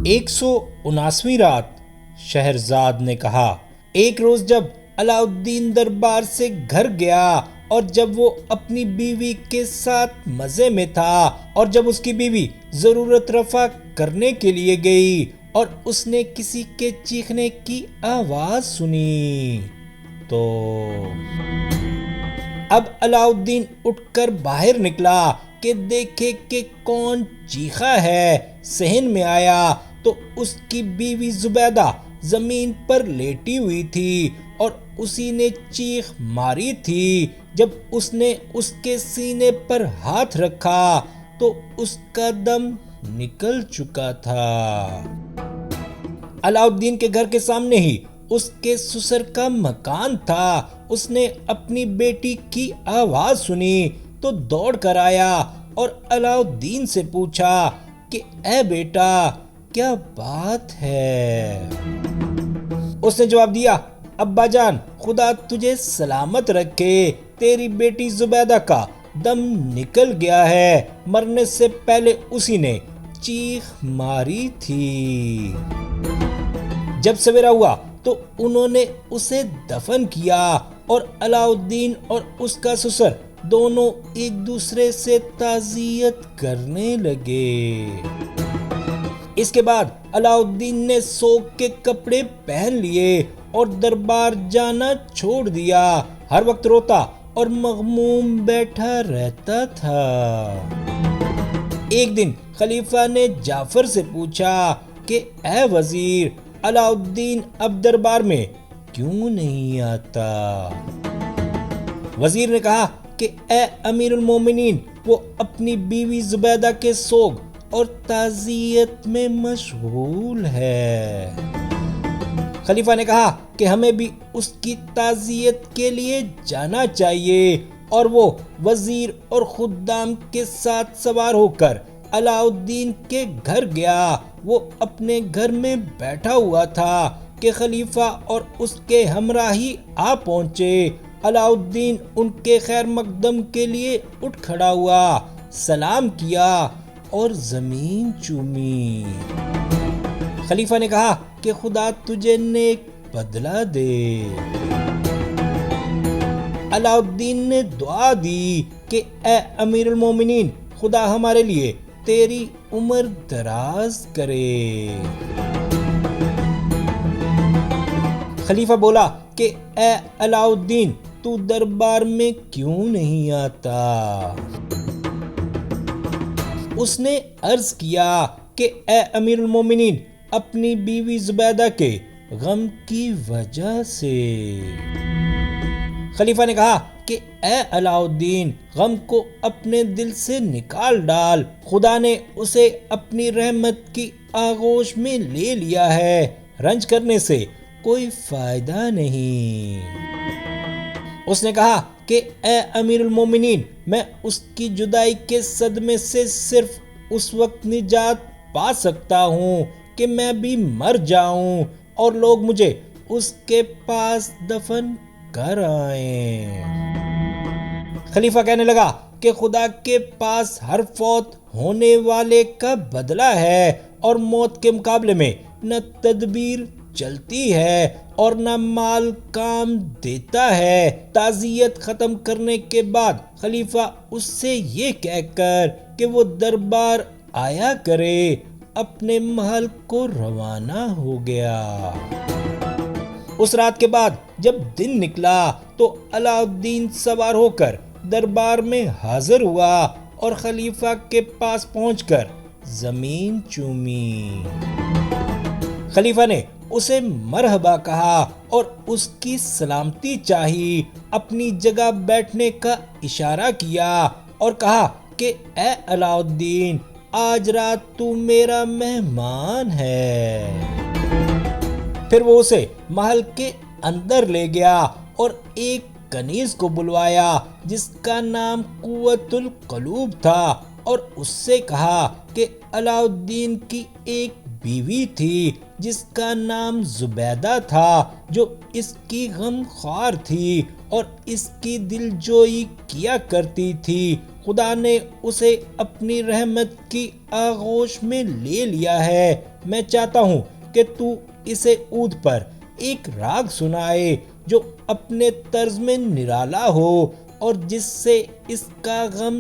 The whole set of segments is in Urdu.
179ویں رات شہرزاد نے کہا، ایک روز جب علاء الدین دربار سے گھر گیا اور جب وہ اپنی بیوی کے ساتھ مزے میں تھا اور جب اس کی بیوی ضرورت رفع کرنے کے لیے گئی اور اس نے کسی کے چیخنے کی آواز سنی تو اب علاء الدین اٹھ کر باہر نکلا کہ دیکھے کہ کون چیخا ہے۔ صحن میں آیا تو اس کی بیوی زبیدہ زمین پر لیٹی ہوئی تھی اور اسی نے چیخ ماری تھی۔ جب اس نے اس کے سینے پر ہاتھ رکھا تو اس کا دم نکل چکا تھا۔ علاء الدین کے گھر کے سامنے ہی اس کے سسر کا مکان تھا۔ اس نے اپنی بیٹی کی آواز سنی تو دوڑ کر آیا اور علاء الدین سے پوچھا کہ اے بیٹا کیا بات ہے؟ اس نے جواب دیا، ابا جان خدا تجھے سلامت رکھے، تیری بیٹی زبیدہ کا دم نکل گیا ہے، مرنے سے پہلے اسی نے چیخ ماری تھی۔ جب سویرا ہوا تو انہوں نے اسے دفن کیا اور علاء الدین اور اس کا سسر دونوں ایک دوسرے سے تعزیت کرنے لگے۔ اس کے بعد علاء الدین نے سوگ کے کپڑے پہن لیے اور دربار جانا چھوڑ دیا۔ ہر وقت روتا اور مغموم بیٹھا رہتا تھا۔ ایک دن خلیفہ نے جعفر سے پوچھا کہ اے وزیر، علاء الدین اب دربار میں کیوں نہیں آتا؟ وزیر نے کہا کہ اے امیر المومنین، وہ اپنی بیوی زبیدہ کے سوگ اور تعزیت میں مشغول ہے۔ خلیفہ نے کہا کہ ہمیں بھی اس کی تعزیت کے لیے جانا چاہیے، اور وہ وزیر اور خدام کے ساتھ سوار ہو کر علاء الدین کے گھر گیا۔ وہ اپنے گھر میں بیٹھا ہوا تھا کہ خلیفہ اور اس کے ہمراہی آ پہنچے۔ علاء الدین ان کے خیر مقدم کے لیے اٹھ کھڑا ہوا، سلام کیا اور زمین چومی۔ خلیفہ نے کہا کہ خدا تجھے نیک بدلہ دے۔ علاء الدین نے دعا دی کہ اے امیر المومنین، خدا ہمارے لیے تیری عمر دراز کرے۔ خلیفہ بولا کہ اے علاء الدین، تو دربار میں کیوں نہیں آتا؟ اس نے عرض کیا کہ اے امیر المومنین، اپنی بیوی زبیدہ کے غم کی وجہ سے۔ خلیفہ نے کہا کہ اے علاء الدین، غم کو اپنے دل سے نکال ڈال، خدا نے اسے اپنی رحمت کی آغوش میں لے لیا ہے، رنج کرنے سے کوئی فائدہ نہیں۔ اس نے کہا کہ اے امیر المومنین، میں اس کی جدائی کے صدمے سے صرف اس وقت نجات پا سکتا ہوں کہ میں بھی مر جاؤں اور لوگ مجھے اس کے پاس دفن کر آئیں۔ خلیفہ کہنے لگا کہ خدا کے پاس ہر فوت ہونے والے کا بدلہ ہے، اور موت کے مقابلے میں نہ تدبیر چلتی ہے اور نہ مال کام دیتا ہے۔ تعزیت ختم کرنے کے بعد خلیفہ اس سے یہ کہہ کر کہ وہ دربار آیا کرے، اپنے محل کو روانہ ہو گیا۔ اس رات کے بعد جب دن نکلا تو علاء الدین سوار ہو کر دربار میں حاضر ہوا اور خلیفہ کے پاس پہنچ کر زمین چومی۔ خلیفہ نے اسے مرحبا کہا اور اس کی سلامتی چاہی، اپنی جگہ بیٹھنے کا اشارہ کیا اور کہا کہ اے علاء الدین، آج رات تو میرا مہمان ہے۔ پھر وہ اسے محل کے اندر لے گیا اور ایک کنیز کو بلوایا جس کا نام قوت القلوب تھا، اور اس سے کہا کہ علاء الدین کی ایک بیوی تھی جس کا نام زبیدہ تھا، جو اس کی غم خوار تھی اور اس کی دل جوئی کیا کرتی تھی۔ خدا نے اسے اپنی رحمت کی آغوش میں لے لیا ہے۔ میں چاہتا ہوں کہ تو اسے عود پر ایک راگ سنائے جو اپنے طرز میں نرالا ہو اور جس سے اس کا غم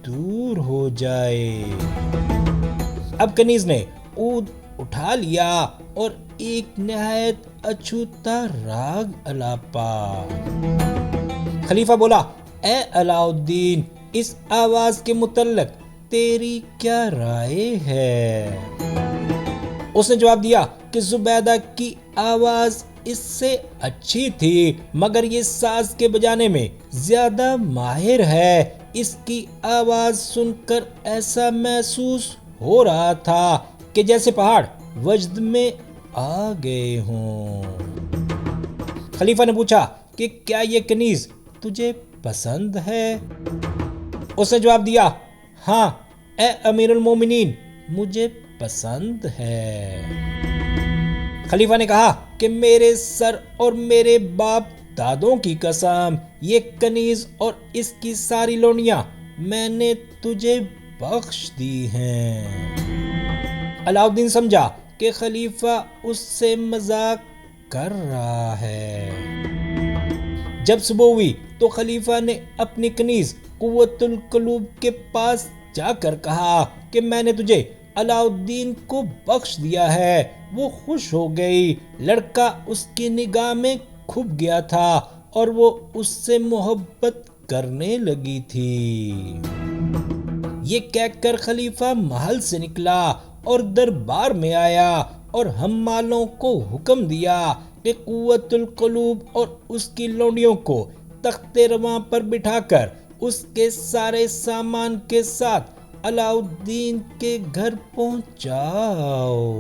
دور ہو جائے۔ اب کنیز نے عود اٹھا لیا اور ایک نہایت اچھوتا راگ الاپا۔ خلیفہ بولا، اے علاء الدین، اس آواز کے متعلق تیری کیا رائے ہے؟ اس نے جواب دیا کہ زبیدہ کی آواز اس سے اچھی تھی، مگر یہ ساز کے بجانے میں زیادہ ماہر ہے۔ اس کی آواز سن کر ایسا محسوس ہو رہا تھا کہ جیسے پہاڑ وجد میں آ گئے ہوں۔ خلیفہ نے پوچھا کہ کیا یہ کنیز تجھے پسند ہے؟ اس نے جواب دیا، ہاں اے امیر المومنین، مجھے پسند ہے۔ خلیفہ نے کہا کہ میرے سر اور میرے باپ دادوں کی قسم، یہ کنیز اور اس کی ساری لونیاں میں نے تجھے بخش دی ہیں۔ علاء الدین سمجھا کہ خلیفہ اس سے مذاق کر رہا ہے۔ جب صبح ہوئی تو خلیفہ نے اپنی کنیز قوت القلوب کے پاس جا کر کہا کہ میں نے تجھے علاء الدین کو بخش دیا ہے۔ وہ خوش ہو گئی۔ لڑکا اس کی نگاہ میں کھپ گیا تھا اور وہ اس سے محبت کرنے لگی تھی۔ یہ کہہ کر خلیفہ محل سے نکلا اور دربار میں آیا اور حمالوں کو حکم دیا کہ قوت القلوب اور اس کی لونڈیوں کو تخت رواں پر بٹھا کر اس کے سارے سامان کے ساتھ علاء الدین کے گھر پہنچاؤ۔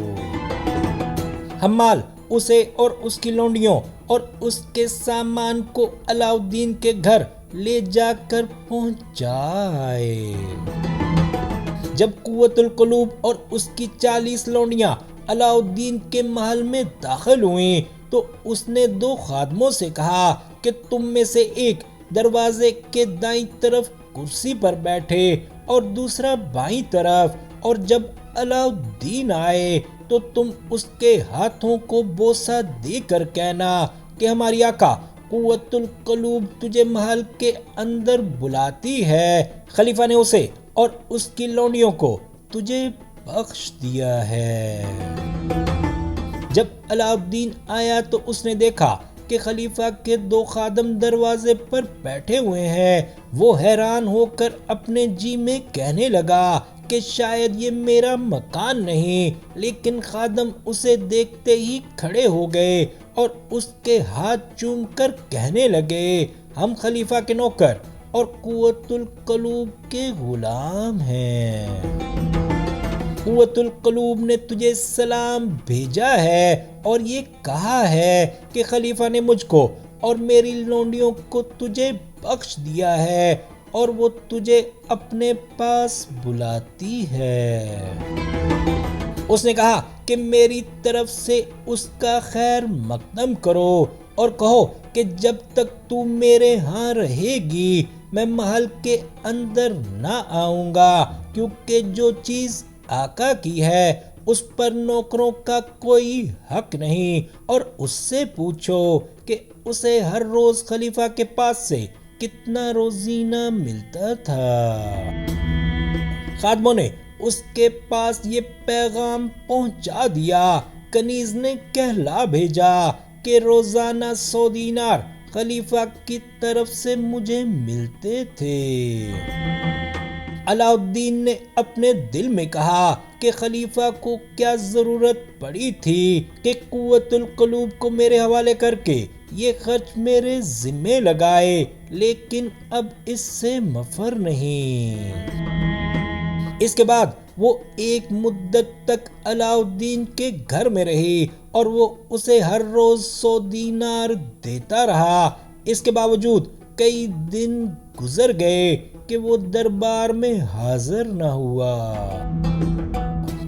حمال اسے اور اس کی لونڈیوں اور اس کے سامان کو علاء الدین کے گھر لے جا کر پہنچائے۔ جب قوت القلوب اور اس کی 40 لونڈیاں علاء الدین کے محل میں داخل ہوئیں تو اس نے 2 خادموں سے کہا کہ تم میں سے ایک دروازے کے دائیں طرف کرسی پر بیٹھے اور دوسرا بائیں طرف، اور جب علاء الدین آئے تو تم اس کے ہاتھوں کو بوسہ دے کر کہنا کہ ہماری آقا قوت القلوب تجھے محل کے اندر بلاتی ہے۔ خلیفہ نے اسے اور اس کی لونڈیوں کو تجھے بخش دیا ہے۔ جب علاء الدین آیا تو اس نے دیکھا کہ خلیفہ کے 2 خادم دروازے پر بیٹھے ہوئے ہیں۔ وہ حیران ہو کر اپنے جی میں کہنے لگا کہ شاید یہ میرا مکان نہیں، لیکن خادم اسے دیکھتے ہی کھڑے ہو گئے اور اس کے ہاتھ چوم کر کہنے لگے، ہم خلیفہ کے نوکر اور قوت القلوب کے غلام ہیں۔ قوت القلوب نے تجھے سلام بھیجا ہے اور یہ کہا ہے کہ خلیفہ نے مجھ کو اور میری لونڈیوں کو تجھے بخش دیا ہے اور وہ تجھے اپنے پاس بلاتی ہے۔ اس نے کہا کہ میری طرف سے اس کا خیر مقدم کرو اور کہو کہ جب تک تو میرے ہاں رہے گی میں محل کے اندر نہ آؤں گا، کیونکہ جو چیز آقا کی ہے اس پر نوکروں کا کوئی حق نہیں، اور اس سے پوچھو کہ اسے ہر روز خلیفہ کے پاس سے کتنا روزینہ ملتا تھا۔ خادموں نے اس کے پاس یہ پیغام پہنچا دیا۔ کنیز نے کہلا بھیجا کہ روزانہ 100 دینار خلیفہ کی طرف سے مجھے ملتے تھے۔ علاء الدین نے اپنے دل میں کہا کہ خلیفہ کو کیا ضرورت پڑی تھی کہ قوت القلوب کو میرے حوالے کر کے یہ خرچ میرے ذمے لگائے، لیکن اب اس سے مفر نہیں۔ اس کے بعد وہ ایک مدت تک علاء الدین کے گھر میں رہی اور وہ اسے ہر روز 100 دینار دیتا رہا۔ اس کے باوجود کئی دن گزر گئے کہ وہ دربار میں حاضر نہ ہوا۔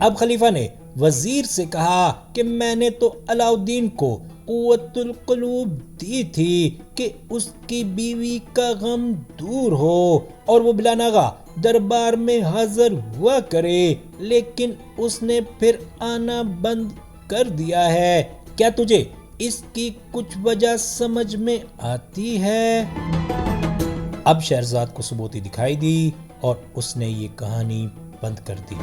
اب خلیفہ نے وزیر سے کہا کہ میں نے تو علاء الدین کو قوت القلوب دی تھی کہ اس کی بیوی کا غم دور ہو اور وہ بلا ناغہ دربار میں حاضر ہوا کرے، لیکن اس نے پھر آنا بند کر دیا ہے۔ کیا تجھے اس کی کچھ وجہ سمجھ میں آتی ہے؟ اب شہرزاد کو ثبوتی دکھائی دی اور اس نے یہ کہانی بند کر دی۔